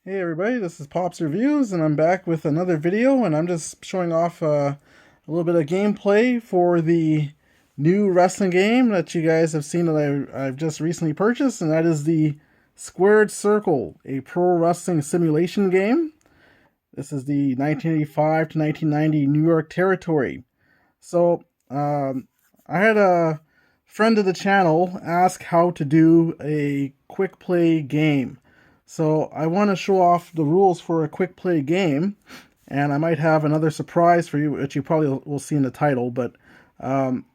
Hey everybody, this is Pops Reviews, and I'm back with another video, and I'm just showing off a little bit of gameplay for the new wrestling game that you guys have seen that I've just recently purchased, and that is the Squared Circle, a pro wrestling simulation game. This is the 1985 to 1990 New York territory. So, I had a friend of the channel ask how to do a quick play game. So I want to show off the rules for a quick play game, and I might have another surprise for you, which you probably will see in the title. But um,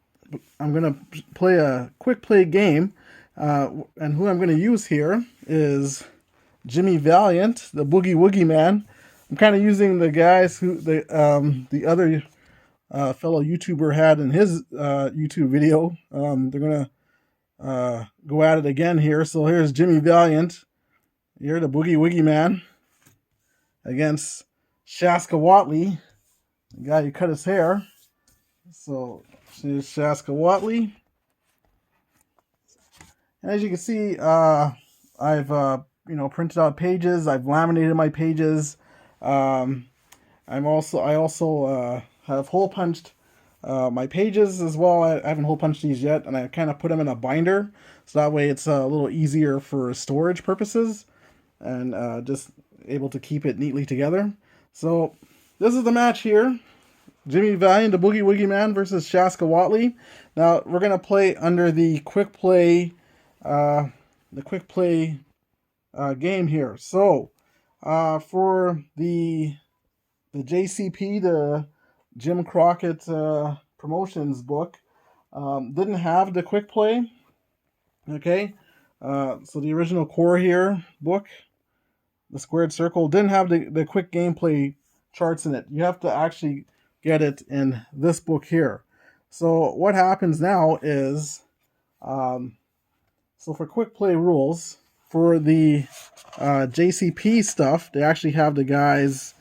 I'm going to play a quick play game, and who I'm going to use here is Jimmy Valiant, the Boogie Woogie Man. I'm kind of using the guys who the other fellow YouTuber had in his YouTube video. They're gonna go at it again here. So here's Jimmy Valiant. You're the Boogie Woogie Man against Shaska Watley, the guy who cut his hair. So here's Shaska Watley. And as you can see, I've printed out pages. I've laminated my pages. I also have hole punched my pages as well. I haven't hole punched these yet, and I kind of put them in a binder, so that way it's a little easier for storage purposes, and just able to keep it neatly together. So this is the match here: Jimmy Valiant, the Boogie Woogie Man, versus Shaska Watley. Now we're gonna play under the quick play, game here. So for the JCP, the Jim Crockett Promotions book, didn't have the quick play. Okay, so the original core here book, the Squared Circle, didn't have the quick gameplay charts in it. You have to actually get it in this book here. So what happens now is, so for quick play rules, for the JCP stuff, they actually have the guys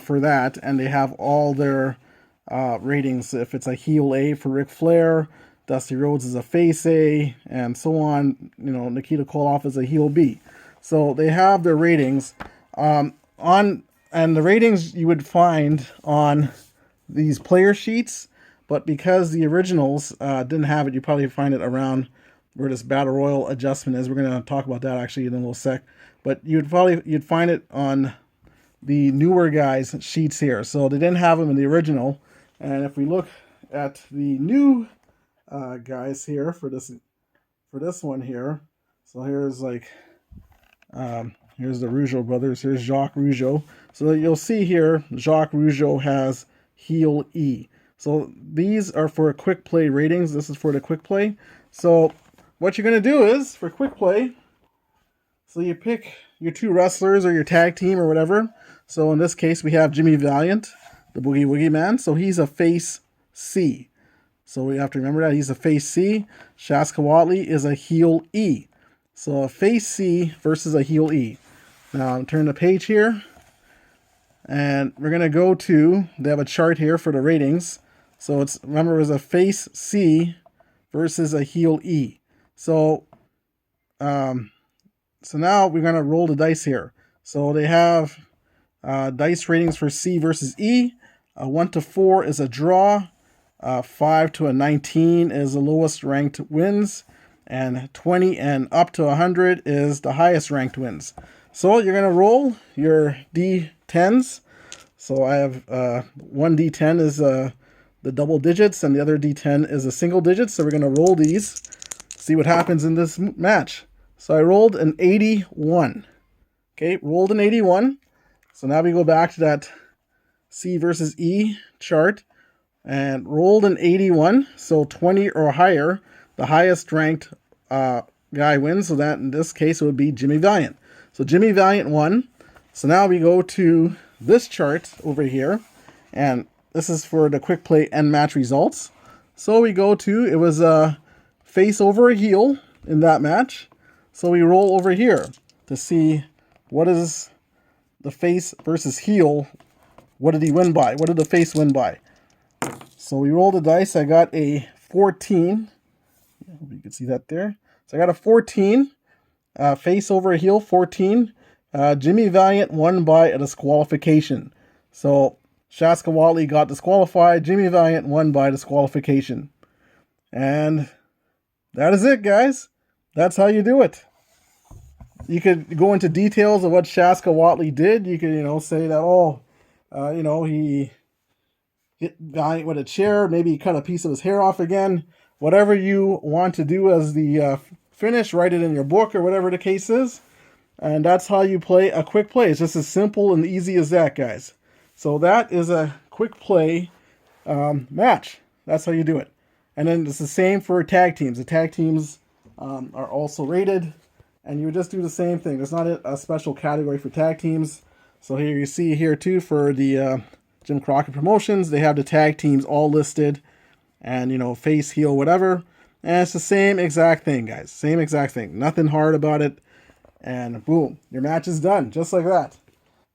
for that, and they have all their ratings. If it's a heel A for Ric Flair, Dusty Rhodes is a face A, and so on. Nikita Koloff is a heel B. So they have their ratings and the ratings you would find on these player sheets, but because the originals didn't have it, you probably find it around where this battle royal adjustment is. We're going to talk about that actually in a little sec, but you'd find it on the newer guys sheets here. So they didn't have them in the original, and if we look at the new guys here for this one here, so here's here's the Rougeau brothers. Here's Jacques Rougeau. So you'll see here Jacques Rougeau has heel E. So these are for quick play ratings. This is for the quick play. So what you're going to do is, for quick play, so you pick your two wrestlers or your tag team or whatever. So in this case, we have Jimmy Valiant, the Boogie Woogie Man. So he's a face C. So we have to remember that he's a face C. Shaska Watley is a heel E. So a face C versus a heel E. Now I'm turning the page here, and we're going to go to, they have a chart here for the ratings. So remember, it was a face C versus a heel E. So now we're going to roll the dice here. So they have dice ratings for C versus E. 1 to 4 is a draw. 5 to a 19 is the lowest ranked wins. And 20 and up to 100 is the highest ranked wins. So you're going to roll your D10s. So I have one D10 is the double digits, and the other D10 is a single digit. So we're going to roll these, see what happens in this match. So I rolled an 81. Okay, rolled an 81. So now we go back to that C versus E chart and rolled an 81. So 20 or higher, the highest ranked guy wins. So that in this case it would be Jimmy Valiant. So Jimmy Valiant won. So now we go to this chart over here, and this is for the quick play end match results. So we go to, it was a face over a heel in that match. So we roll over here to see what is the face versus heel. What did he win by? What did the face win by? So we rolled the dice. I got a 14. You can see that there. So I got a 14. Face over a heel, 14. Jimmy Valiant won by a disqualification. So Shaska Whatley got disqualified. Jimmy Valiant won by disqualification. And that is it, guys. That's how you do it. You could go into details of what Shaska Whatley did. You could, say that, he hit Valiant with a chair. Maybe he cut a piece of his hair off again. Whatever you want to do as the finish, write it in your book or whatever the case is. And that's how you play a quick play. It's just as simple and easy as that, guys. So that is a quick play match. That's how you do it. And then it's the same for tag teams. The tag teams are also rated. And you would just do the same thing. There's not a special category for tag teams. So here you see here too for the Jim Crockett Promotions. They have the tag teams all listed. And, face, heel, whatever. And it's the same exact thing, guys. Same exact thing. Nothing hard about it. And boom, your match is done. Just like that.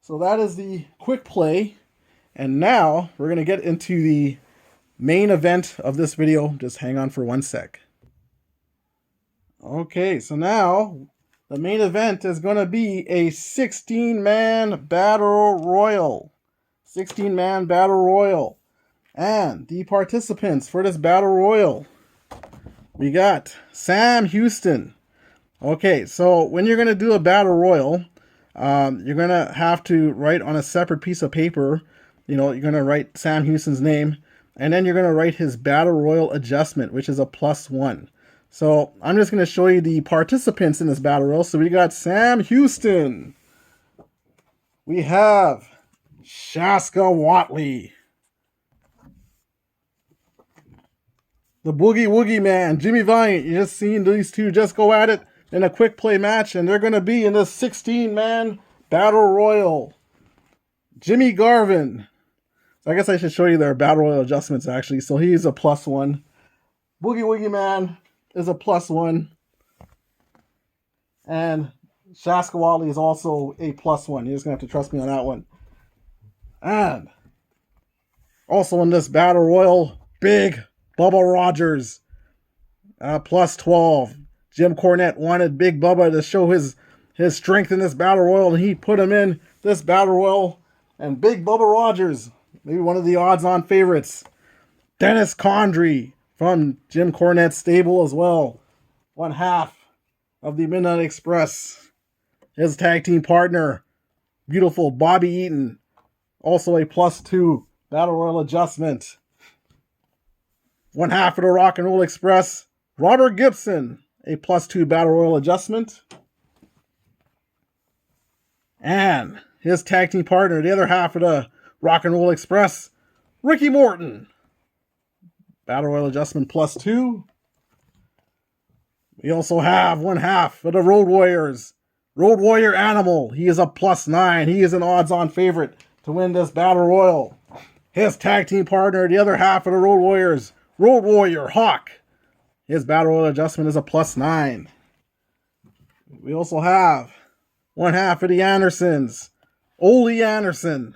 So that is the quick play. And now we're going to get into the main event of this video. Just hang on for 1 sec. Okay, so now the main event is going to be a 16-man battle royal. 16-man battle royal. And the participants for this battle royal, we got Sam Houston. Okay, so when you're going to do a battle royal, you're going to have to write on a separate piece of paper, you're going to write Sam Houston's name, and then you're going to write his battle royal adjustment, which is a +1. So I'm just going to show you the participants in this battle royal. So we got Sam Houston. We have Shaska Whatley. The Boogie Woogie Man, Jimmy Valiant. You just seen these two just go at it in a quick play match, and they're going to be in this 16-man battle royal. Jimmy Garvin. So I guess I should show you their battle royal adjustments, actually. So he's a +1. Boogie Woogie Man is a +1. And Shaska Whatley is also a +1. You're just going to have to trust me on that one. And also in this battle royal, Big Bubba Rogers, +12. Jim Cornette wanted Big Bubba to show his strength in this battle royal, and he put him in this battle royal. And Big Bubba Rogers, maybe one of the odds-on favorites. Dennis Condrey from Jim Cornette's stable as well. 1/2 of the Midnight Express. His tag team partner, beautiful Bobby Eaton, also a +2 battle royal adjustment. 1/2 of the Rock and Roll Express, Robert Gibson, a +2 battle royal adjustment. And his tag team partner, the other half of the Rock and Roll Express, Ricky Morton, battle royal adjustment +2. We also have 1/2 of the Road Warriors, Road Warrior Animal. He is a +9. He is an odds-on favorite to win this battle royal. His tag team partner, the other half of the Road Warriors, Road Warrior Hawk. His battle royal adjustment is a +9. We also have 1/2 of the Andersons, Ole Anderson.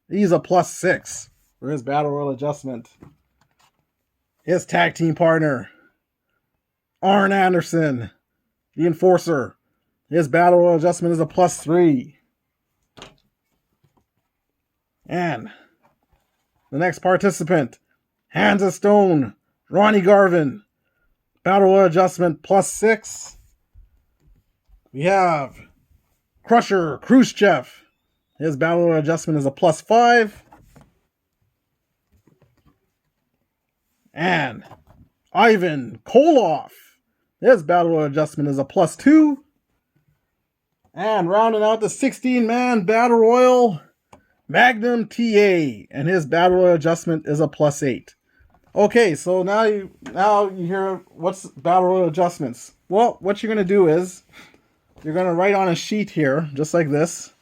He's a +6 for his battle royal adjustment. His tag team partner, Arn Anderson, the Enforcer. His battle royal adjustment is a +3. And the next participant, Hands of Stone, Ronnie Garvin. Battle royal adjustment +6. We have Crusher Khrushchev. His battle royal adjustment is a +5. And Ivan Koloff. His battle royal adjustment is a +2. And rounding out the 16-man battle royal, Magnum TA. And his battle royal adjustment is a +8. Okay, so now you hear what's battle royal adjustments. Well, what you're going to do is you're going to write on a sheet here, just like this.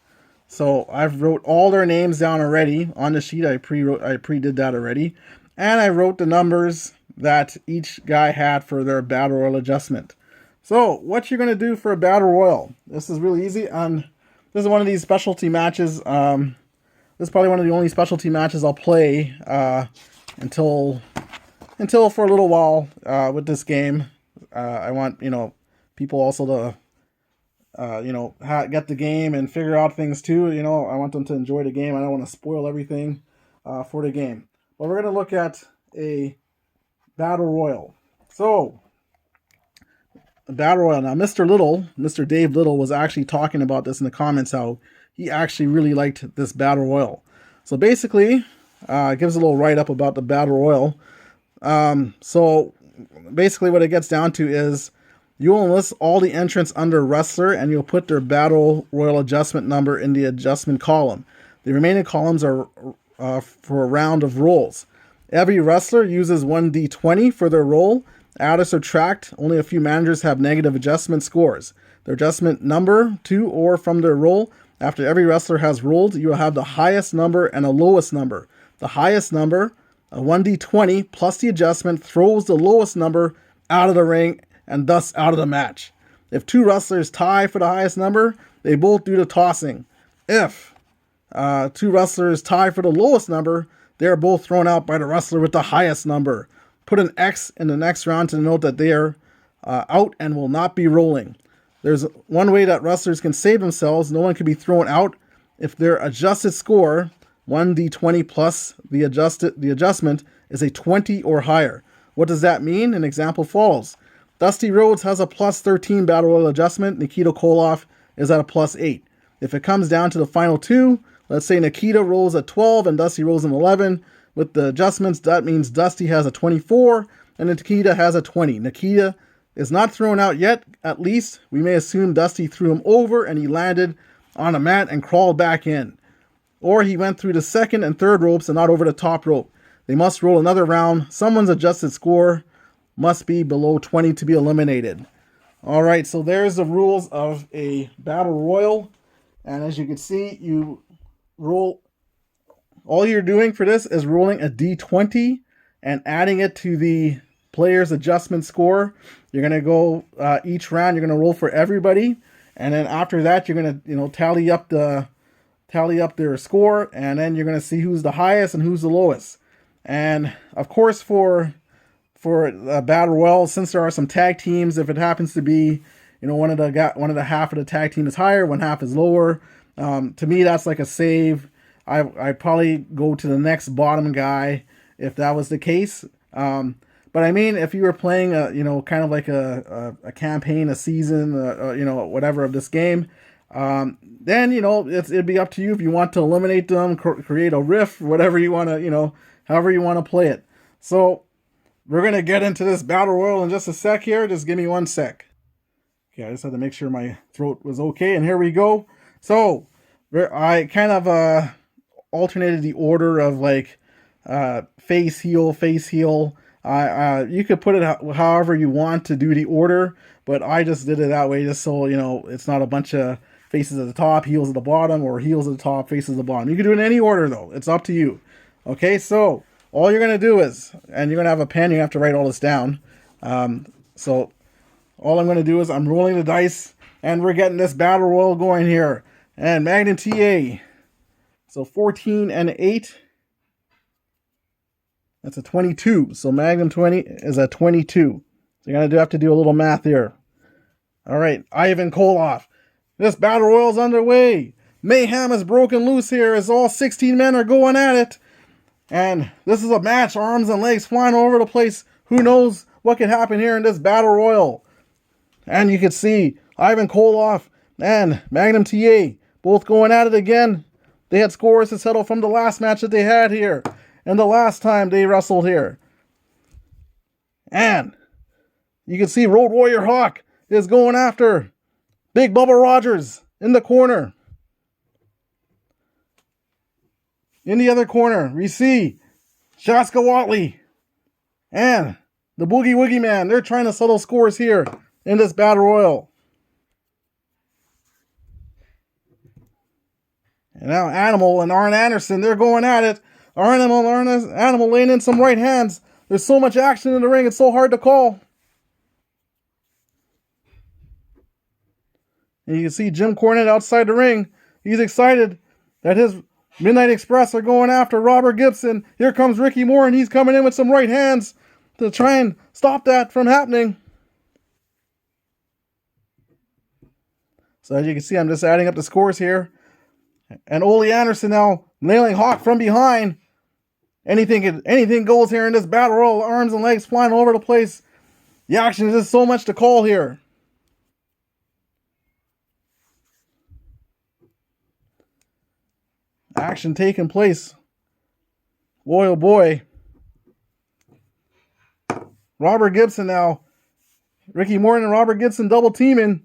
So I've wrote all their names down already on the sheet. I pre-did that already. And I wrote the numbers that each guy had for their battle royal adjustment. So what you're going to do for a battle royal, this is really easy. This is one of these specialty matches. This is probably one of the only specialty matches I'll play until for a little while with this game. I want people also to get the game and figure out things too. I want them to enjoy the game. I don't want to spoil everything for the game. But we're going to look at a battle royal. So, a battle royal. Now, Mr. Dave Little was actually talking about this in the comments, how he actually really liked this battle royal. So basically, it gives a little write-up about the battle royal. So basically what it gets down to is you'll enlist all the entrants under wrestler and you'll put their battle royal adjustment number in the adjustment column. The remaining columns are for a round of rolls. Every wrestler uses 1d20 for their roll. Add or subtract. Only a few managers have negative adjustment scores. Their adjustment number to or from their roll. After every wrestler has rolled, you will have the highest number and a lowest number. The highest number, a 1d20 plus the adjustment, throws the lowest number out of the ring and thus out of the match. If two wrestlers tie for the highest number, they both do the tossing. If two wrestlers tie for the lowest number, they are both thrown out by the wrestler with the highest number. Put an X in the next round to denote that they are out and will not be rolling. There's one way that wrestlers can save themselves. No one can be thrown out if their adjusted score, 1d20 plus the adjustment, is a 20 or higher. What does that mean? An example follows. Dusty Rhodes has a plus 13 battle royal adjustment. Nikita Koloff is at a plus 8. If it comes down to the final two, let's say Nikita rolls at 12 and Dusty rolls an 11. With the adjustments, that means Dusty has a 24 and Nikita has a 20. Nikita is not thrown out yet. At least we may assume Dusty threw him over and he landed on a mat and crawled back in. Or he went through the second and third ropes and not over the top rope. They must roll another round. Someone's adjusted score must be below 20 to be eliminated. All right, so there's the rules of a battle royal. And as you can see, you roll. All you're doing for this is rolling a d20 and adding it to the player's adjustment score. You're going to go each round. You're going to roll for everybody, and then after that, you're going to tally up their score, and then you're going to see who's the highest and who's the lowest. And of course, for a battle royal, since there are some tag teams, if it happens to be one of the half of the tag team is higher, one half is lower. To me, that's like a save. I'd probably go to the next bottom guy if that was the case. But I mean, if you were playing kind of like a campaign, a season, whatever of this game, then it'd be up to you if you want to eliminate them, create a riff, whatever you want to, however you want to play it. So we're gonna get into this battle royal in just a sec here. Just give me 1 sec. Okay, I just had to make sure my throat was okay, and here we go. So I kind of alternated the order of like face heel. You could put it however you want to do the order, but I just did it that way just so it's not a bunch of faces at the top, heels at the bottom, or heels at the top, faces at the bottom. You can do it in any order though. It's up to you. Okay, so all you're gonna do is, and you're gonna have a pen, you have to write all this down. So all I'm gonna do is I'm rolling the dice, and we're getting this battle royal going here. And Magnum TA. So 14 and 8. That's a 22. So Magnum 20 is a 22. So you're going to have to do a little math here. All right, Ivan Koloff. This battle royal's underway. Mayhem is broken loose here as all 16 men are going at it. And this is a match, arms and legs flying all over the place. Who knows what could happen here in this battle royal. And you can see Ivan Koloff and Magnum TA both going at it again. They had scores to settle from the last match that they had here. And the last time they wrestled here. And you can see Road Warrior Hawk is going after Big Bubba Rogers in the corner. In the other corner, we see Shaska Watley and the Boogie Woogie Man. They're trying to settle scores here in this battle royal. And now Animal and Arn Anderson, they're going at it. Animal laying in some right hands. There's so much action in the ring, it's so hard to call. And you can see Jim Cornette outside the ring. He's excited that his Midnight Express are going after Robert Gibson. Here comes Ricky Moore, and he's coming in with some right hands to try and stop that from happening. So as you can see, I'm just adding up the scores here. And Ole Anderson now nailing Hawk from behind. Anything goes here in this battle royal. Arms and legs flying all over the place. The action is just so much to call here. Action taking place. Boy, oh boy. Robert Gibson now. Ricky Morton and Robert Gibson double teaming.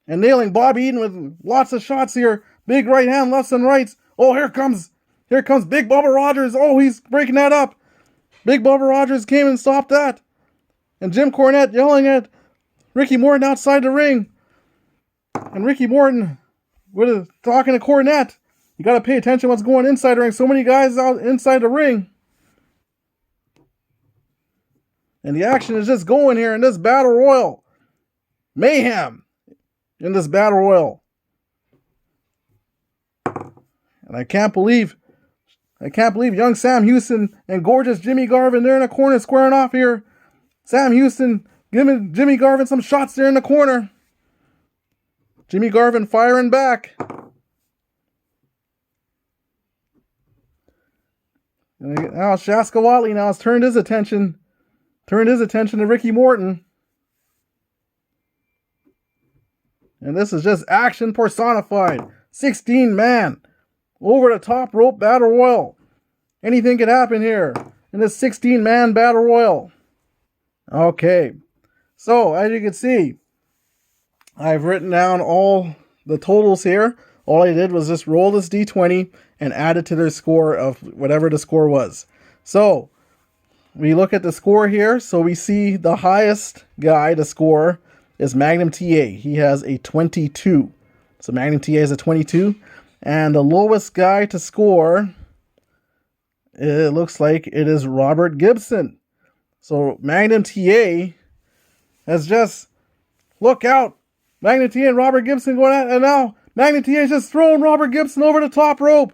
And nailing Bobby Eaton with lots of shots here. Big right hand, lefts and rights. Oh, here comes Big Bubba Rogers. Oh, he's breaking that up. Big Bubba Rogers came and stopped that. And Jim Cornette yelling at Ricky Morton outside the ring. And Ricky Morton talking to Cornette. You got to pay attention to what's going inside the ring. So many guys out inside the ring. And the action is just going here in this battle royal. Mayhem in this battle royal. And I can't believe young Sam Houston and gorgeous Jimmy Garvin, they're in a corner squaring off here. Sam Houston giving Jimmy Garvin some shots there in the corner. Jimmy Garvin firing back. And now Shaska Whatley now has turned his attention to Ricky Morton. And this is just action personified. 16-man over the top rope battle royal. Anything could happen here in this 16-man battle royal. Okay. So, as you can see, I've written down all the totals here. All I did was just roll this D20 and add it to their score of whatever the score was. So, we look at the score here. So, we see the highest guy to score is Magnum TA. He has a 22. So, Magnum TA is a 22. And the lowest guy to score, it looks like it is Robert Gibson. So, Magnum TA has just, look out. Magnum TA and Robert Gibson going at, and now Magnum TA just throwing Robert Gibson over the top rope.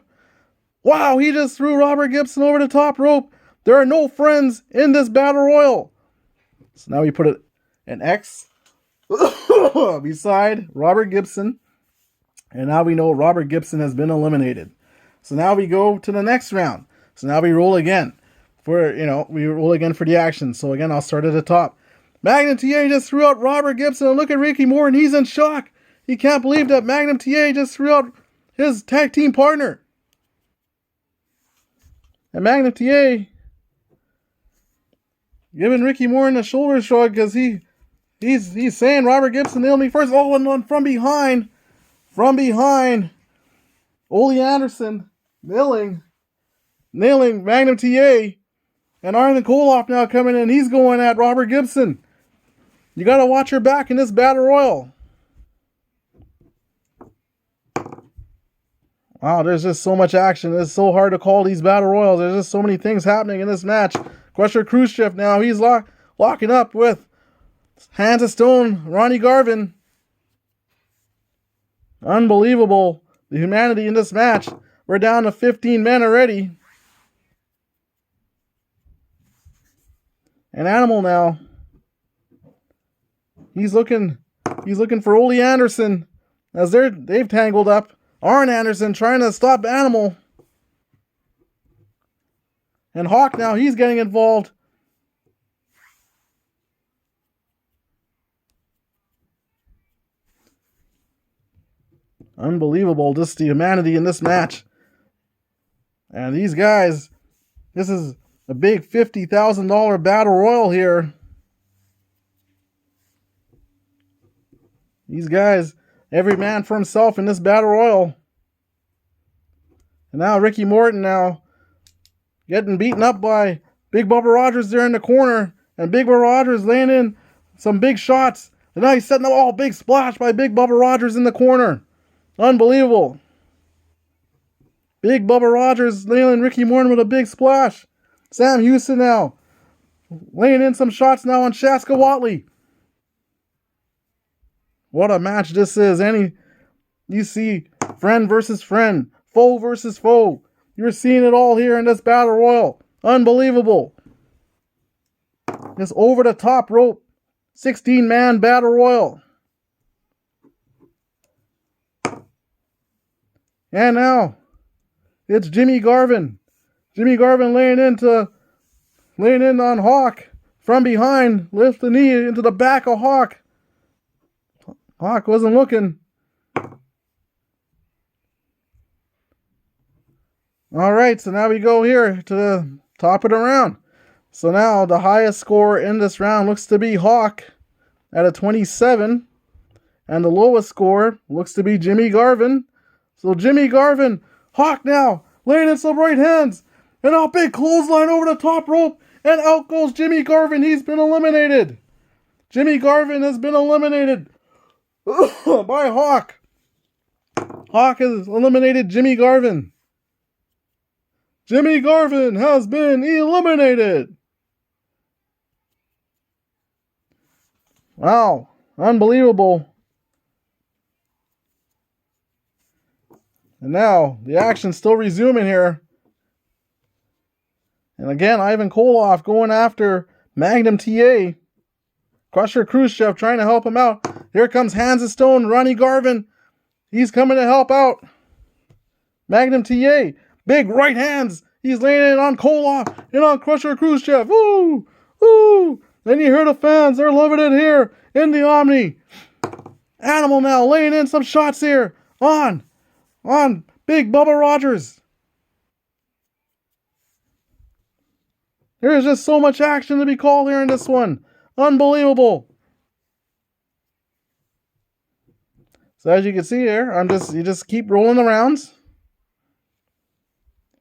Wow, he just threw Robert Gibson over the top rope. There are no friends in this battle royal. So now we put an X beside Robert Gibson. And now we know Robert Gibson has been eliminated. So now we go to the next round. So now we roll again. We roll again for the action. So again, I'll start at the top. Magnum TA just threw out Robert Gibson. And look at Ricky Morton. He's in shock. He can't believe that Magnum TA just threw out his tag team partner. And Magnum TA giving Ricky Morton a shoulder shrug because he's saying Robert Gibson nailed me first. Oh, and from behind, Ole Anderson nailing Magnum TA. And Arlen Koloff now coming in. He's going at Robert Gibson. You got to watch your back in this battle royal. Wow, there's just so much action. It's so hard to call these battle royals. There's just so many things happening in this match. Crusher Khrushchev now, he's locking up with Hands of Stone, Ronnie Garvin. Unbelievable. The humanity in this match. We're down to 15 men already. And Animal now. He's looking for Ole Anderson as they've tangled up. Arn Anderson trying to stop Animal. And Hawk now, he's getting involved. Unbelievable, just the humanity in this match. And these guys, this is a big $50,000 battle royal here. These guys, every man for himself in this battle royal. And now Ricky Morton now getting beaten up by Big Bubba Rogers there in the corner. And Big Bubba Rogers laying in some big shots. And now he's setting up all big splash by Big Bubba Rogers in the corner. Unbelievable. Big Bubba Rogers nailing Ricky Morton with a big splash. Sam Houston now laying in some shots now on Shaska Whatley. What a match this is. You see friend versus friend, foe versus foe. You're seeing it all here in this battle royal. Unbelievable. This over the top rope 16-man battle royal. And now it's Jimmy Garvin. Jimmy Garvin laying in on Hawk from behind. Lift the knee into the back of Hawk. Hawk wasn't looking. All right, so now we go here to the top of the round. So now the highest score in this round looks to be Hawk at a 27. And the lowest score looks to be Jimmy Garvin. So Jimmy Garvin, Hawk now, laying in some right hands. And a big clothesline over the top rope. And out goes Jimmy Garvin. He's been eliminated. Jimmy Garvin has been eliminated by Hawk. Hawk has eliminated Jimmy Garvin. Jimmy Garvin has been eliminated. Wow, unbelievable. And now the action's still resuming here. And again, Ivan Koloff going after Magnum TA. Crusher Khrushchev trying to help him out. Here comes Hands of Stone, Ronnie Garvin. He's coming to help out Magnum TA. Big right hands. He's laying it on Koloff and on Crusher Khrushchev. Woo! Woo! Then you hear the fans. They're loving it here in the Omni. Animal now laying in some shots here on Big Bubba Rogers. There's just so much action to be called here in this one. Unbelievable. So as you can see here, you just keep rolling the rounds.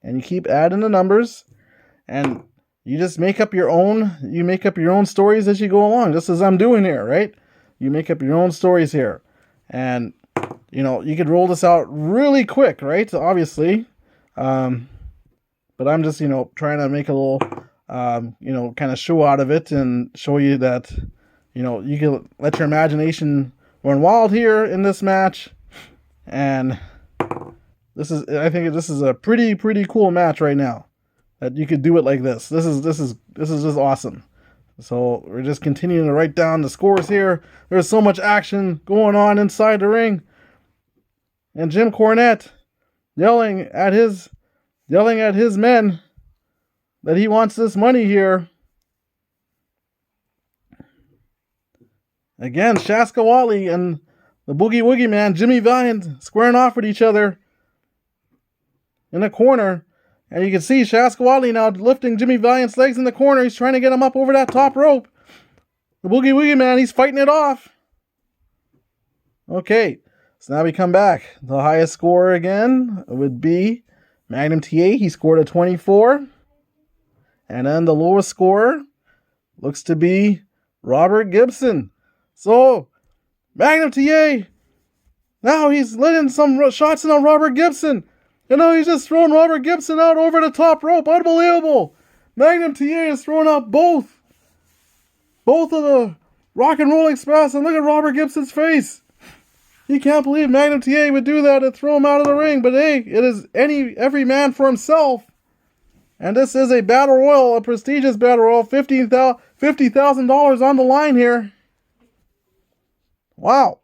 And you keep adding the numbers. And you just make up your own stories as you go along, just as I'm doing here, right? You make up your own stories here. And you could roll this out really quick, right? Obviously. But I'm just, trying to make a little kind of show out of it and show you that, you can let your imagination run wild here in this match. And I think this is a pretty cool match right now that you could do it like this. This is just awesome. So we're just continuing to write down the scores here. There's so much action going on inside the ring. And Jim Cornette yelling at his men that he wants this money here. Again, Shaska Whatley and the Boogie Woogie Man, Jimmy Valiant, squaring off with each other in the corner. And you can see Shaska Whatley now lifting Jimmy Valiant's legs in the corner. He's trying to get him up over that top rope. The Boogie Woogie Man, he's fighting it off. Okay, so now we come back. The highest score again would be Magnum TA. He scored a 24. And then the lowest score looks to be Robert Gibson. So, Magnum TA, now he's letting some shots in on Robert Gibson. And now he's just throwing Robert Gibson out over the top rope. Unbelievable. Magnum TA is throwing out both of the Rock and Roll Express. And look at Robert Gibson's face. He can't believe Magnum TA would do that and throw him out of the ring. But hey, it is every man for himself. And this is a battle royal, a prestigious battle royal. $50,000 on the line here. Wow.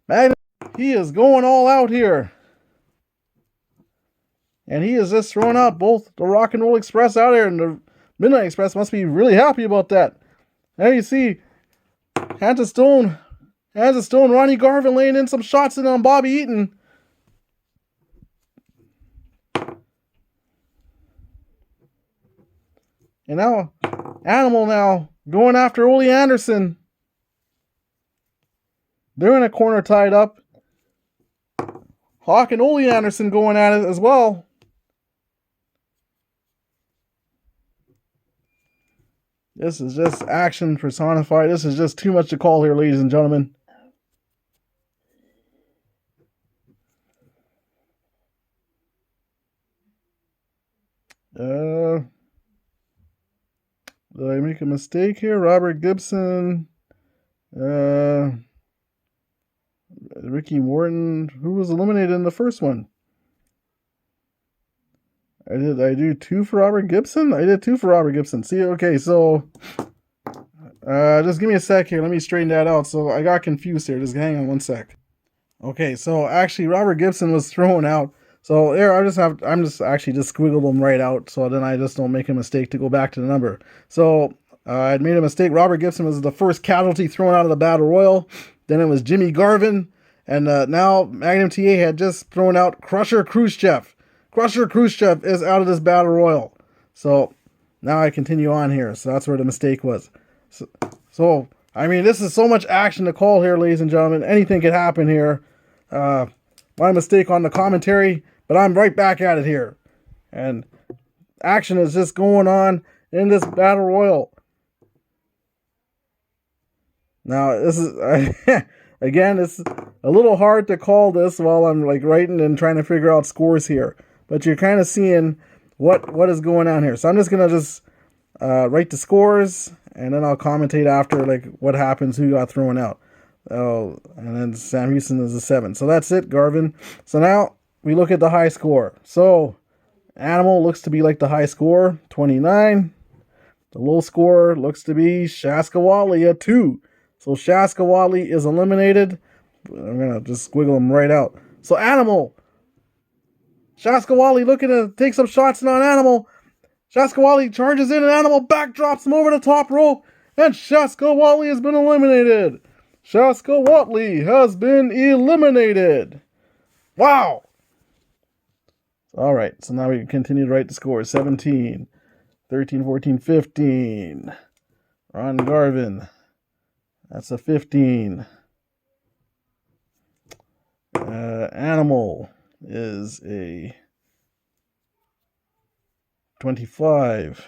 Magnum, he is going all out here. And he is just throwing out both the Rock and Roll Express out here. And the Midnight Express must be really happy about that. Now you see Hands of Stone, Ronnie Garvin laying in some shots in on Bobby Eaton. And now, Animal now going after Ole Anderson. They're in a corner tied up. Hawk and Ole Anderson going at it as well. This is just action personified. This is just too much to call here, ladies and gentlemen. Did I make a mistake here? Robert Gibson. Ricky Morton. Who was eliminated in the first one? I do 2 for Robert Gibson? I did 2 for Robert Gibson. See, okay, so just give me a sec here. Let me straighten that out. So I got confused here. Just hang on one sec. Okay, so actually Robert Gibson was thrown out. So there, I'm just actually just squiggled them right out, so then I just don't make a mistake to go back to the number. So I'd made a mistake. Robert Gibson was the first casualty thrown out of the battle royal. Then it was Jimmy Garvin, and now Magnum TA had just thrown out Crusher Khrushchev. Crusher Khrushchev is out of this battle royal. So now I continue on here. So that's where the mistake was. So I mean, this is so much action to call here, ladies and gentlemen. Anything could happen here. My mistake on the commentary, but I'm right back at it here. And action is just going on in this battle royal. Now, this is, again, it's a little hard to call this while I'm like writing and trying to figure out scores here. But you're kind of seeing what is going on here. So I'm just going to write the scores, and then I'll commentate after like what happens, who got thrown out. Oh, and then Sam Houston is a 7. So that's it, Garvin. So now we look at the high score. So Animal looks to be like the high score, 29. The low score looks to be Shaska Whatley at 2. So Shaska Whatley is eliminated. I'm going to just squiggle him right out. So Animal. Shaska Whatley looking to take some shots on Animal. Shaska Whatley charges in, and Animal backdrops him over the top rope. And Shaska Whatley has been eliminated. Shaska Whatley has been eliminated. Wow. All right, so now we can continue to write the scores. 17, 13, 14, 15. Ron Garvin. That's a 15. Animal is a 25.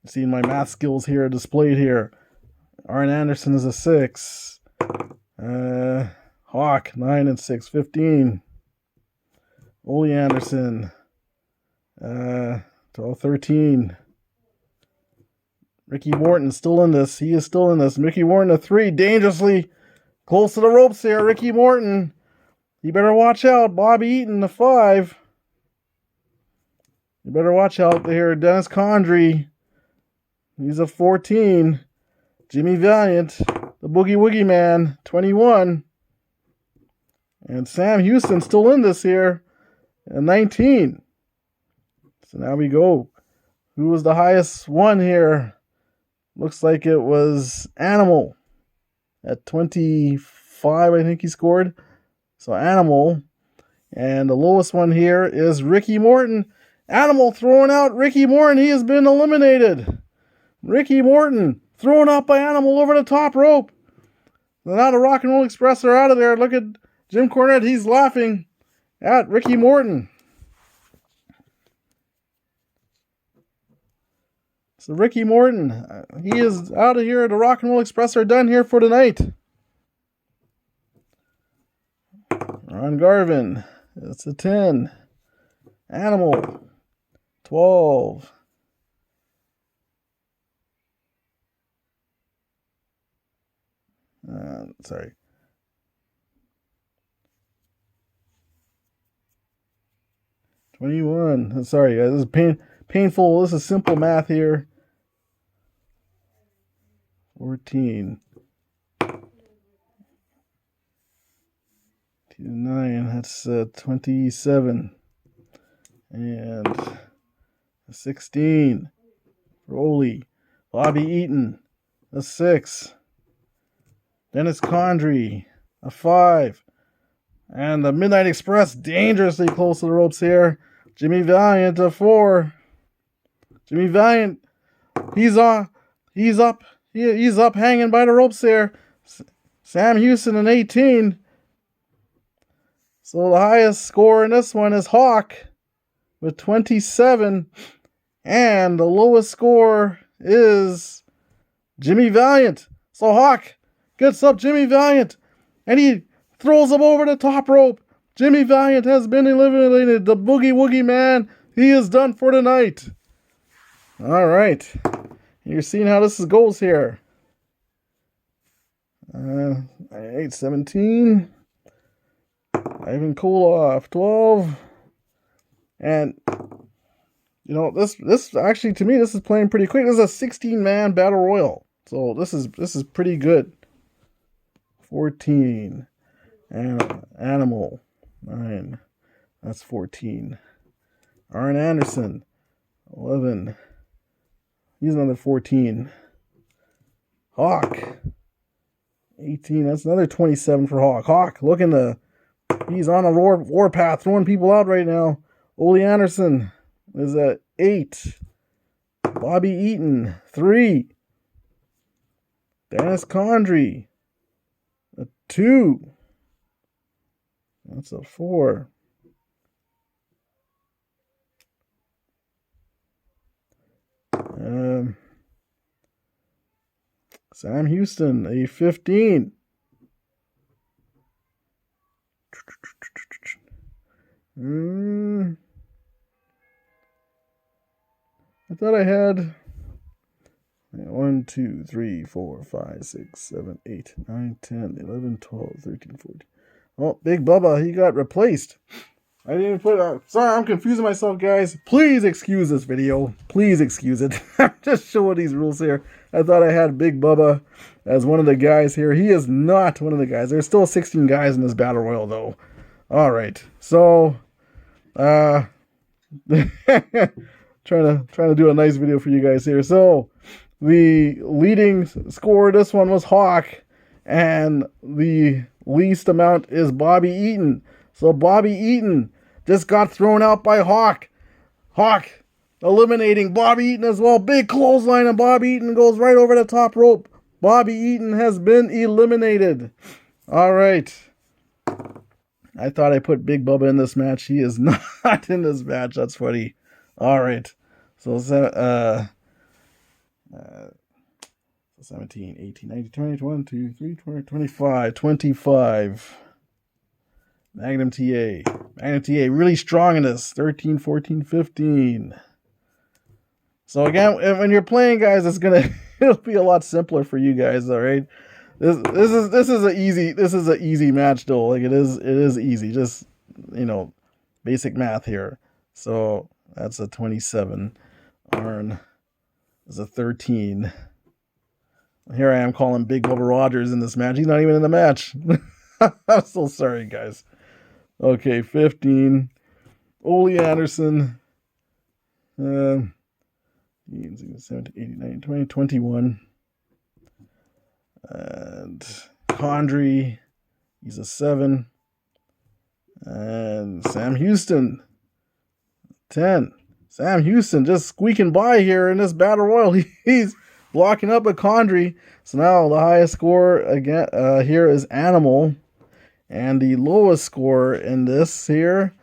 Seeing my math skills here displayed here. Arn Anderson is a 6. Hawk, 9 and 6, 15. Ole Anderson, 12, 13. Ricky Morton still in this. He is still in this. Ricky Morton, a 3. Dangerously close to the ropes here. Ricky Morton. You better watch out. Bobby Eaton, a 5. You better watch out there. Dennis Condrey. He's a 14. Jimmy Valiant, the Boogie Woogie Man, 21. And Sam Houston still in this here, at 19. So now we go. Who was the highest one here? Looks like it was Animal at 25, I think he scored. So Animal. And the lowest one here is Ricky Morton. Animal throwing out Ricky Morton. He has been eliminated. Ricky Morton thrown out by Animal over the top rope. So now the Rock and Roll Express are out of there. Look at Jim Cornette. He's laughing at Ricky Morton. So Ricky Morton, he is out of here. The Rock and Roll Express are done here for tonight. Ron Garvin, that's a 10. Animal, 12. Sorry. $21. Sorry, guys. This is painful. This is simple math here. 14. 9. That's 27. And 16. Rolly. Bobby Eaton. A 6. Dennis Condrey, a 5. And the Midnight Express, dangerously close to the ropes here. Jimmy Valiant, a 4. Jimmy Valiant, he's up hanging by the ropes there. Sam Houston, an 18. So the highest score in this one is Hawk with 27. And the lowest score is Jimmy Valiant. So Hawk gets up Jimmy Valiant, and he throws him over the top rope. Jimmy Valiant has been eliminated. The Boogie Woogie Man, he is done for the night. All right. You're seeing how this goes here. 17. Ivan Koloff, 12. And, you know, this actually, to me, this is playing pretty quick. This is a 16-man battle royal. So this is pretty good. 14. And Animal. 9. That's 14. Arn Anderson, 11. He's another 14. Hawk, 18. That's another 27 for Hawk. Hawk, he's on a war path, throwing people out right now. Ole Anderson is at 8. Bobby Eaton, 3. Dennis Condrey, a 2. That's a 4. Sam Houston, a 15. I thought I had 1, 2, 3, 4, 5, 6, 7, 8, 9, 10, 11, 12, 13, 14. Oh, Big Bubba, he got replaced. I didn't even put sorry, I'm confusing myself, guys. Please excuse this video. Please excuse it. I'm just showing these rules here. I thought I had Big Bubba as one of the guys here. He is not one of the guys. There's still 16 guys in this battle royal, though. All right. So, trying to do a nice video for you guys here. So, the leading scorer this one was Hawk, and the least amount is Bobby Eaton. So Bobby Eaton just got thrown out by Hawk. Hawk eliminating Bobby Eaton as well. Big clothesline, and Bobby Eaton goes right over the top rope. Bobby Eaton has been eliminated. All right. I thought I put Big Bubba in this match. He is not in this match. That's funny. All right. So 17, 18, 19, 20, 21, 22, 23, 24, 25. 25. Magnum TA. Magnum TA really strong in this. 13, 14, 15. So again, when you're playing, guys, it'll be a lot simpler for you guys, all right? This is an easy match though. Like it is easy. Just, basic math here. So that's a 27. Arn is a 13. Here I am calling Big Bubba Rogers in this match. He's not even in the match. I'm so sorry, guys. Okay, 15. Ole Anderson. 17, 18, 19, 20, 21. And Condrey, he's a 7. And Sam Houston, 10. Sam Houston just squeaking by here in this battle royal. He's blocking up a Condrey. So now the highest score again here is Animal. And the lowest score in this here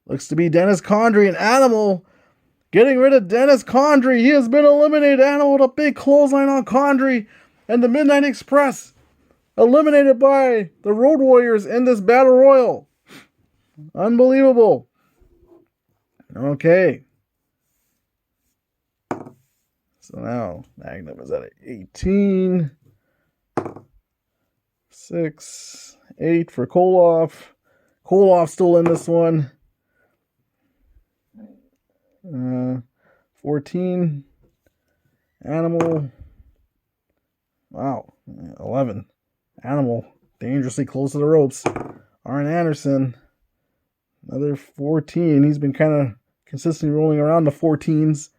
looks to be Dennis Condrey. And Animal getting rid of Dennis Condrey. He has been eliminated. Animal with a big clothesline on Condrey. And the Midnight Express eliminated by the Road Warriors in this battle royal. Unbelievable. Okay. So now Magnum is at 18. 6, 8 for Koloff. Koloff still in this one. 14. Animal. Wow. 11. Animal. Dangerously close to the ropes. Arn Anderson. Another 14. He's been kind of consistently rolling around the 14s.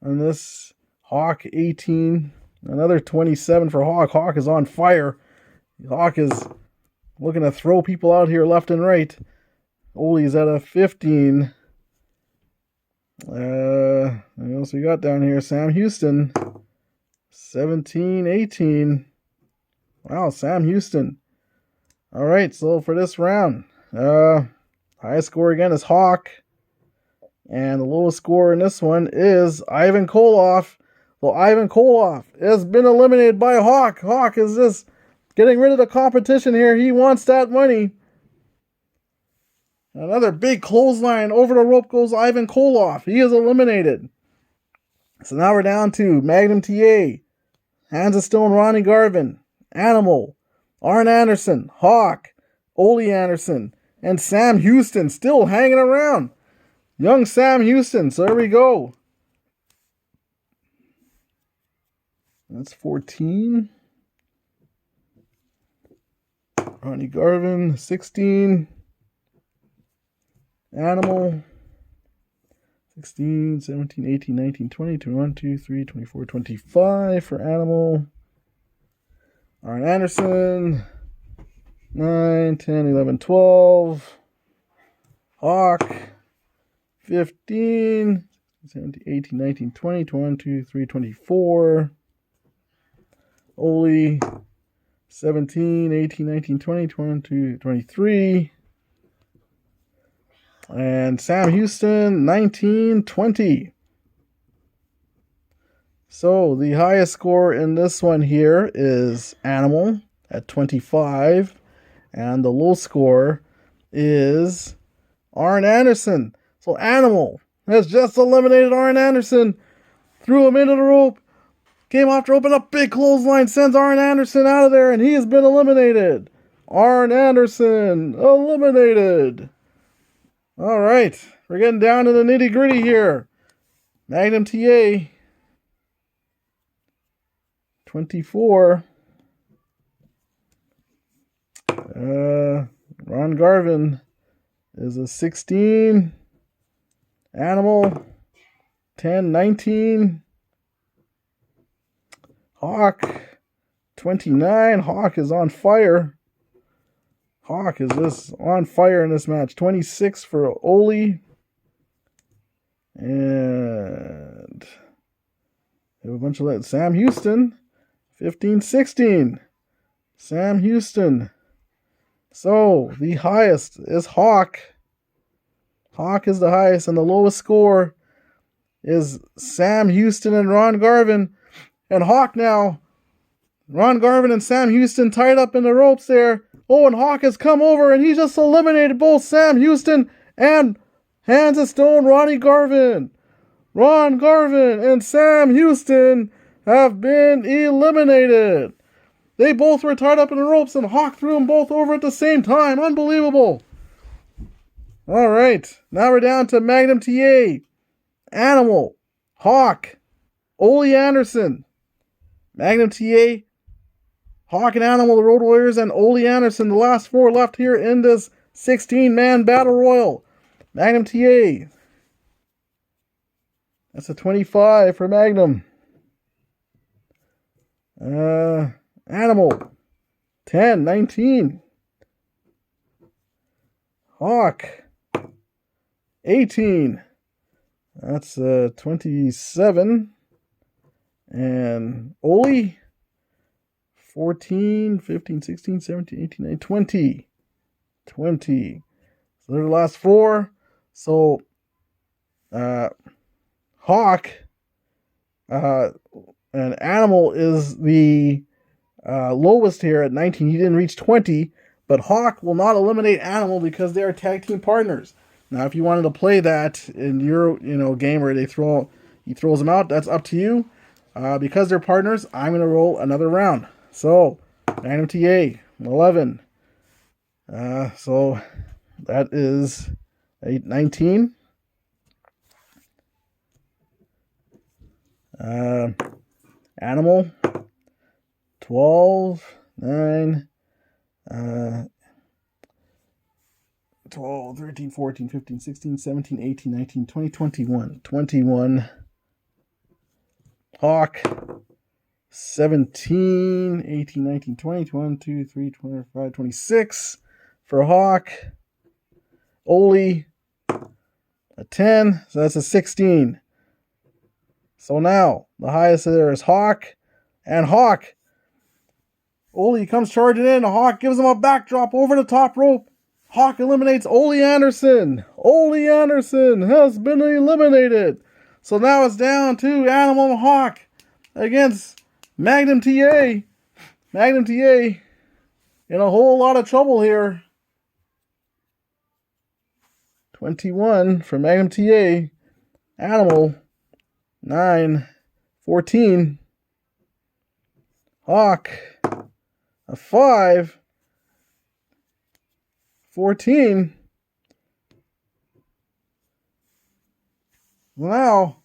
On this, Hawk 18. Another 27 for Hawk. Hawk is on fire. Hawk is looking to throw people out here left and right. Ole's at a 15. What else we got down here? Sam Houston. 17, 18. Wow, Sam Houston. All right, so for this round, highest score again is Hawk. And the lowest score in this one is Ivan Koloff. Well, Ivan Koloff has been eliminated by Hawk. Hawk is just getting rid of the competition here. He wants that money. Another big clothesline. Over the rope goes Ivan Koloff. He is eliminated. So now we're down to Magnum TA, Hands of Stone, Ronnie Garvin, Animal, Arn Anderson, Hawk, Ole Anderson, and Sam Houston still hanging around. Young Sam Houston. So there we go. That's 14. Ronnie Garvin, 16. Animal. 16, 17, 18, 19, 20, 21, 23, 24, 25 for Animal. Arn Anderson. 9, 10, 11, 12. Hawk. 15, 17, 18, 19, 20, 21, 23, 24. Ole. 17, 18, 19, 20, 22, 23. And Sam Houston, 19, 20. So the highest score in this one here is Animal at 25. And the low score is Arn Anderson. So Animal has just eliminated Arn Anderson. Threw him into the rope. Came off to open up big clothesline. Sends Arn Anderson out of there. And he has been eliminated. Arn Anderson eliminated. All right. We're getting down to the nitty gritty here. Magnum TA. 24. Ron Garvin is a 16. Animal 10, 19. Hawk 29. Hawk is on fire. Hawk is just on fire in this match. 26 for Ole. And we have a bunch of that. Sam Houston 15, 16. Sam Houston. So the highest is Hawk. Hawk is the highest, and the lowest score is Sam Houston and Ron Garvin. And Hawk now, Ron Garvin and Sam Houston tied up in the ropes there. Oh, and Hawk has come over, and he just eliminated both Sam Houston and Hands of Stone Ronnie Garvin. Ron Garvin and Sam Houston have been eliminated. They both were tied up in the ropes, and Hawk threw them both over at the same time. Unbelievable. All right. Now we're down to Magnum TA. Animal. Hawk. Ole Anderson. Magnum TA. Hawk and Animal, the Road Warriors, and Ole Anderson, the last four left here in this 16-man battle royal. Magnum TA. That's a 25 for Magnum. Animal. 10, 19. Hawk. 18. That's 27. And Ole. 14, 15, 16, 17, 18, 19, 20. 20. So they're the last four. So, Hawk and Animal is the lowest here at 19. He didn't reach 20, but Hawk will not eliminate Animal because they are tag team partners. Now, if you wanted to play that in your game where he throws them out, that's up to you. Because they're partners, I'm going to roll another round. So, Magnum TA, 11. So, that is 19. Animal, 12, 9, 12, 13, 14, 15, 16, 17, 18, 19, 20, 21. 21. Hawk, 17, 18, 19, 20, 21, 2, 3, 25, 26 for Hawk. Ole, a 10, so that's a 16. So now, the highest there is Hawk, and Hawk. Ole comes charging in, Hawk gives him a backdrop over the top rope. Hawk eliminates Ole Anderson. Ole Anderson has been eliminated. So now it's down to Animal and Hawk against Magnum TA. Magnum TA in a whole lot of trouble here. 21 for Magnum TA. Animal, 9, 14. Hawk, a 5, 14. Now,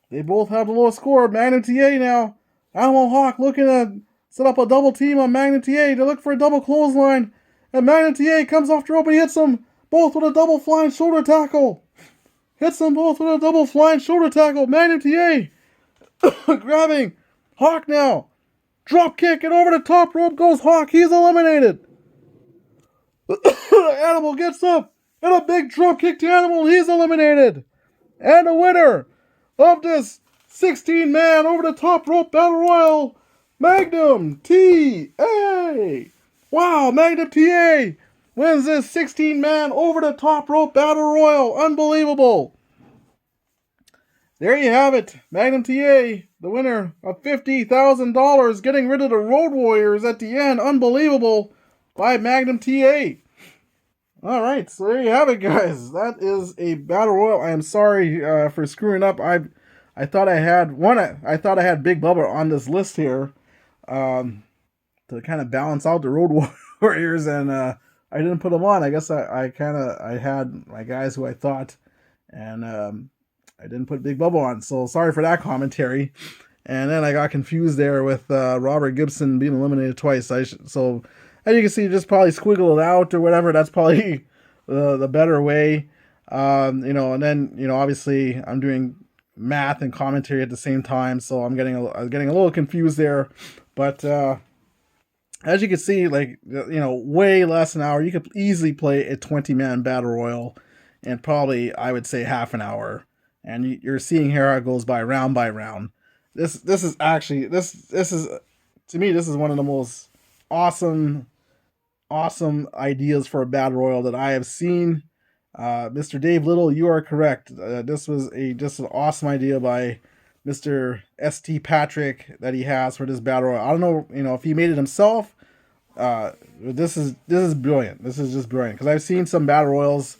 they both have the lowest score. Magnum TA now. Animal Hawk looking to set up a double team on Magnum TA to look for a double clothesline. And Magnum TA comes off the rope and hits him. both with a double flying shoulder tackle. Hits them both with a double flying shoulder tackle. Magnum TA grabbing Hawk now. Drop kick and over the top rope goes Hawk. He's eliminated. Animal gets up and a big drop kick to Animal. He's eliminated. And the winner of this 16-man over the top rope battle royal, Magnum TA. Wow, Magnum TA wins this 16-man over the top rope battle royal. Unbelievable. There you have it. Magnum TA, the winner of $50,000, getting rid of the Road Warriors at the end. Unbelievable by Magnum TA. All right, so there you have it, guys. That is a battle royal. I am sorry for screwing up. I thought I had I thought I had Big Bubba on this list here to kind of balance out the Road Warriors, and I didn't put them on. I guess I had my guys who I thought, and I didn't put Big Bubba on. So sorry for that commentary. And then I got confused there with Robert Gibson being eliminated twice. So as you can see, just probably squiggle it out or whatever. That's probably the better way. And then obviously I'm doing math and commentary at the same time, so I'm getting a little confused there. But as you can see, way less than an hour. You could easily play a 20-man battle royal in probably, I would say, half an hour. And you're seeing here how it goes by round. This is actually to me, this is one of the most awesome ideas for a battle royal that I have seen. Mr. Dave Little, you are correct. This was just an awesome idea by Mr. S.T. Patrick that he has for this battle royal. I don't know, if he made it himself. This is brilliant. This is just brilliant because I've seen some battle royals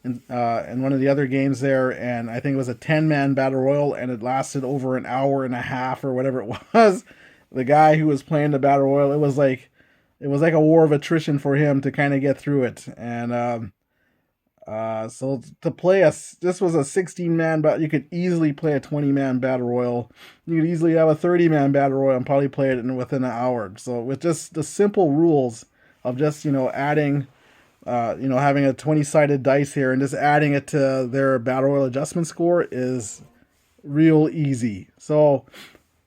in one of the other games there, and I think it was a 10-man battle royal, and it lasted over an hour and a half or whatever it was. The guy who was playing the battle royal, it was like a war of attrition for him to kind of get through it, and so to play this was a 16-man, but you could easily play a 20-man battle royal. You could easily have a 30-man battle royal and probably play it within an hour. So with just the simple rules of just adding, having a 20-sided dice here and just adding it to their battle royal adjustment score is real easy. So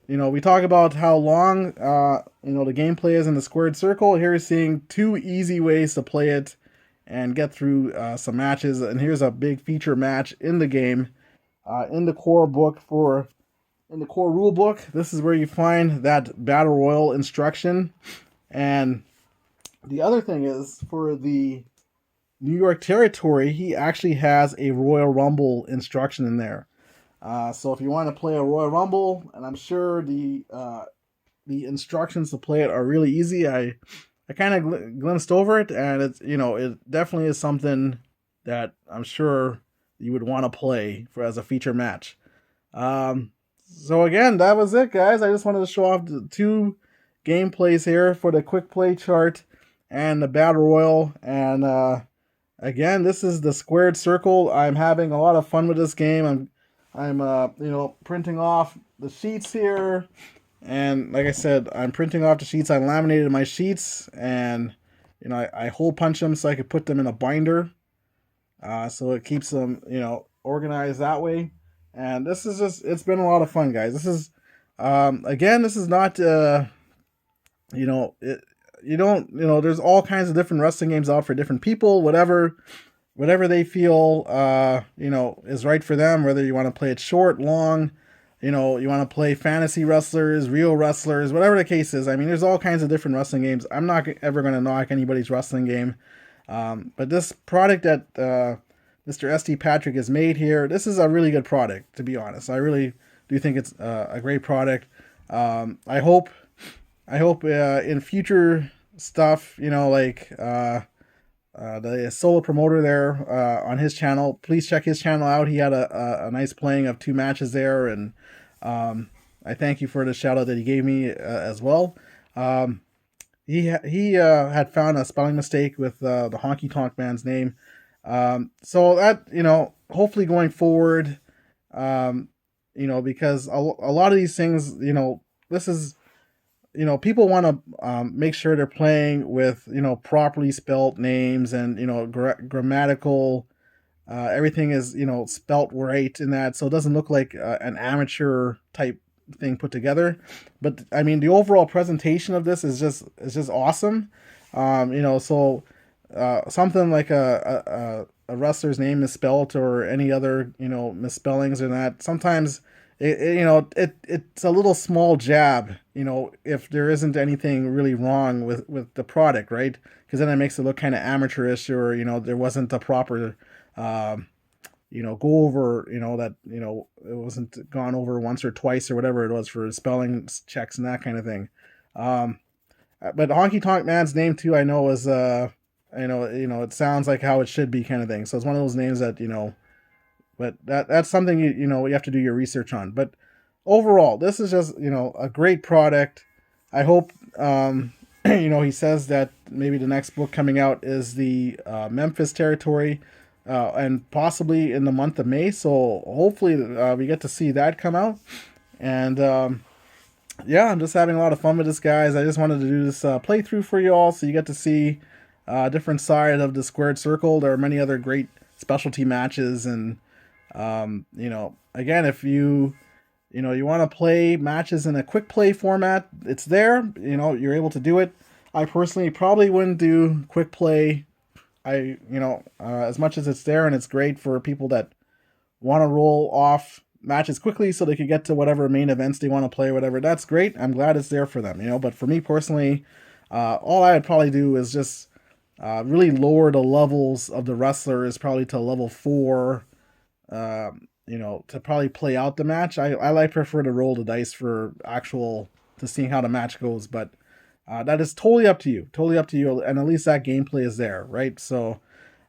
we talk about how long the gameplay is in the squared circle. Here you're seeing 2 easy ways to play it and get through some matches. And here's a big feature match in the game, in the core rule book. This is where you find that battle royal instruction. And the other thing is, for the New York territory, he actually has a Royal Rumble instruction in there. So if you want to play a Royal Rumble, and I'm sure the instructions to play it are really easy. I kind of glimpsed over it, and it's it definitely is something that I'm sure you would want to play as a feature match. So again, that was it, guys. I just wanted to show off the 2 gameplays here for the quick play chart and the battle royal. And again, this is the squared circle. I'm having a lot of fun with this game. I'm printing off the sheets here. And like I said, I'm printing off the sheets. I laminated my sheets, and I hole punch them so I could put them in a binder, so it keeps them organized that way. And this is it's been a lot of fun, guys. This is again, this is not there's all kinds of different wrestling games out for different people. Whatever they feel is right for them. Whether you want to play it short, long. You want to play fantasy wrestlers, real wrestlers, whatever the case is. I mean, there's all kinds of different wrestling games. I'm not ever going to knock anybody's wrestling game. But this product that Mr. S.T. Patrick has made here, this is a really good product, to be honest. I really do think it's a great product. I hope in future stuff, the solo promoter there on his channel, please check his channel out. He had a nice playing of 2 matches there, and I thank you for the shout out that he gave me as well. He had found a spelling mistake with the Honky Tonk Man's name, so that hopefully going forward, because a lot of these things, this is you know, people want to make sure they're playing with, you know, properly spelt names and, you know, grammatical, everything is, you know, spelt right in that, so it doesn't look like an amateur type thing put together. But I mean, the overall presentation of this is just awesome. You know, so something like a wrestler's name misspelled or any other, you know, misspellings or that, sometimes you know, it's a little small jab, you know, if there isn't anything really wrong with the product, right? Because then it makes it look kind of amateurish, or, you know, there wasn't a proper um, you know, go over, you know, that, you know, it wasn't gone over once or twice or whatever it was for spelling checks and that kind of thing. Um, but Honky Tonk Man's name too, I know, is you know, it sounds like how it should be kind of thing. So it's one of those names that, you know, but that's something you know, you have to do your research on. But overall, this is just, you know, a great product. I hope you know, he says that maybe the next book coming out is the Memphis territory, and possibly in the month of May. So hopefully we get to see that come out. And yeah, I'm just having a lot of fun with this, guys. I just wanted to do this playthrough for you all, so you get to see a different side of the squared circle. There are many other great specialty matches, and you know, again, if you know, you want to play matches in a quick play format, it's there. You know, you're able to do it. I personally probably wouldn't do quick play. You know, as much as it's there and it's great for people that want to roll off matches quickly so they could get to whatever main events they want to play, whatever, that's great. I'm glad it's there for them, you know. But for me personally, all I would probably do is just really lower the levels of the wrestlers, probably to level 4, you know, to probably play out the match. I like prefer to roll the dice for actual, to seeing how the match goes. But that is totally up to you, totally up to you, and at least that gameplay is there, right? So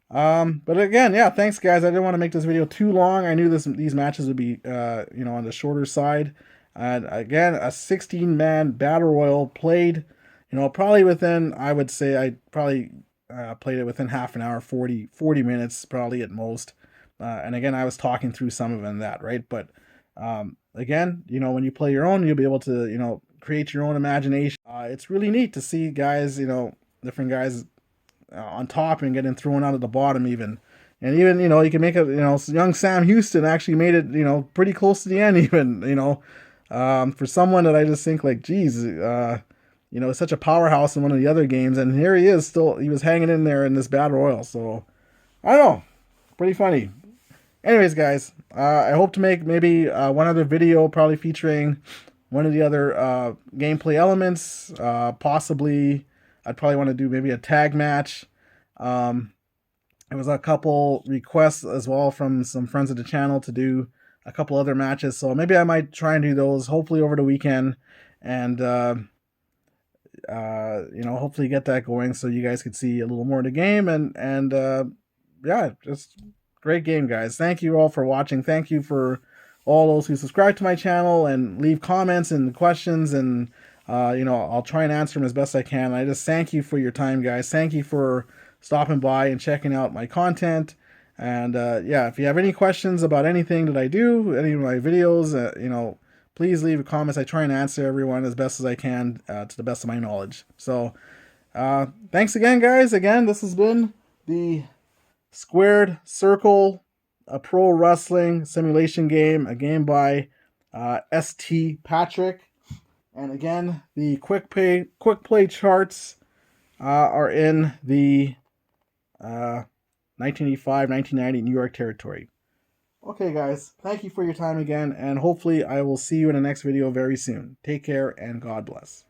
but again, yeah, thanks guys. I didn't want to make this video too long. I knew these matches would be you know, on the shorter side. And again, a 16-man battle royal played, you know, probably within, I would say I probably played it within half an hour, 40 minutes probably at most. And again, I was talking through some of it in that, right? But again, you know, when you play your own, you'll be able to, you know, create your own imagination. It's really neat to see guys, you know, different guys on top and getting thrown out at the bottom even. And even, you know, you can make it, you know, young Sam Houston actually made it, you know, pretty close to the end even, you know. For someone that I just think like, geez, you know, such a powerhouse in one of the other games, and here he is still, he was hanging in there in this battle royal. So I don't know, pretty funny. Anyways, guys, I hope to make maybe one other video probably featuring one of the other gameplay elements. Possibly, I'd probably want to do maybe a tag match. There was a couple requests as well from some friends of the channel to do a couple other matches. So maybe I might try and do those hopefully over the weekend. And, you know, hopefully get that going so you guys could see a little more of the game. And yeah, just great game, guys. Thank you all for watching. Thank you for all those who subscribe to my channel and leave comments and questions, and you know, I'll try and answer them as best I can. I just thank you for your time, guys. Thank you for stopping by and checking out my content. And yeah, if you have any questions about anything that I do, any of my videos, you know, please leave comments. I try and answer everyone as best as I can, to the best of my knowledge. So thanks again, guys. Again, this has been the Squared Circle, a pro wrestling simulation game, a game by ST Patrick. And again, the quick play charts are in the 1985, 1990 New York territory. Okay, guys, thank you for your time again, and hopefully I will see you in the next video very soon. Take care, and God bless.